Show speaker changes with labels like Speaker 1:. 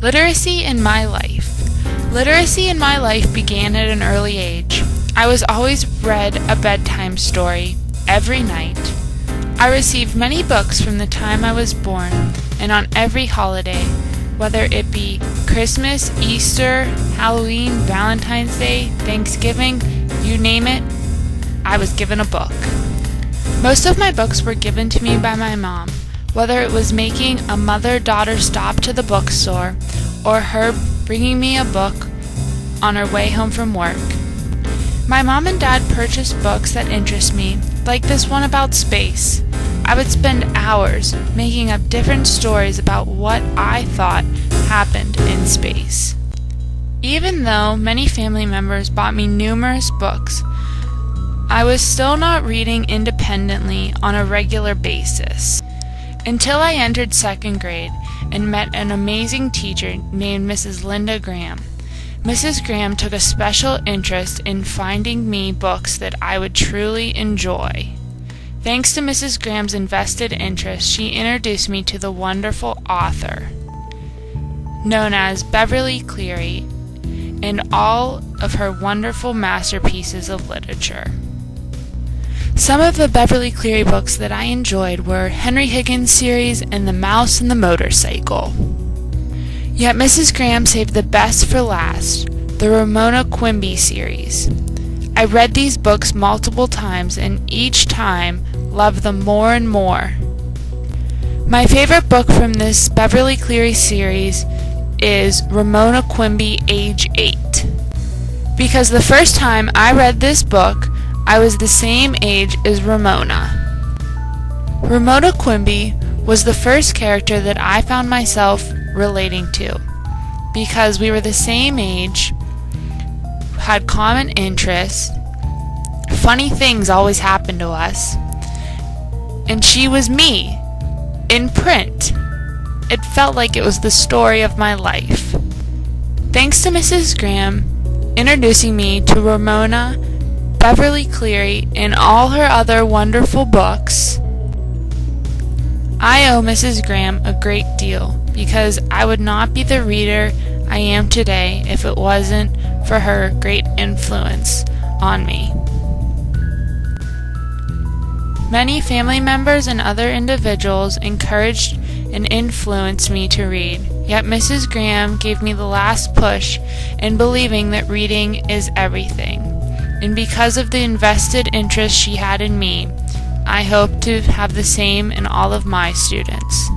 Speaker 1: Literacy in my life. Literacy in my life began at an early age. I was always read a bedtime story every night. I received many books from the time I was born and on every holiday, whether it be Christmas, Easter, Halloween, Valentine's Day, Thanksgiving, you name it, I was given a book. Most of my books were given to me by my mom, whether it was making a mother-daughter stop to the bookstore or her bringing me a book on her way home from work. My mom and dad purchased books that interest me, like this one about space. I would spend hours making up different stories about what I thought happened in space. Even though many family members bought me numerous books, I was still not reading independently on a regular basis. Until I entered second grade and met an amazing teacher named Mrs. Linda Graham. Mrs. Graham took a special interest in finding me books that I would truly enjoy. Thanks to Mrs. Graham's invested interest, she introduced me to the wonderful author known as Beverly Cleary and all of her wonderful masterpieces of literature. Some of the Beverly Cleary books that I enjoyed were Henry Higgins series and The Mouse and the Motorcycle. Yet Mrs. Graham saved the best for last, the Ramona Quimby series. I read these books multiple times and each time loved them more and more. My favorite book from this Beverly Cleary series is Ramona Quimby Age 8. Because the first time I read this book, I was the same age as Ramona. Ramona Quimby was the first character that I found myself relating to, because we were the same age, had common interests, funny things always happened to us, and she was me, in print. It felt like it was the story of my life. Thanks to Mrs. Graham introducing me to Ramona, Beverly Cleary, and all her other wonderful books, I owe Mrs. Graham a great deal, because I would not be the reader I am today if it wasn't for her great influence on me. Many family members and other individuals encouraged and influenced me to read, yet Mrs. Graham gave me the last push in believing that reading is everything. And because of the invested interest she had in me, I hope to have the same in all of my students.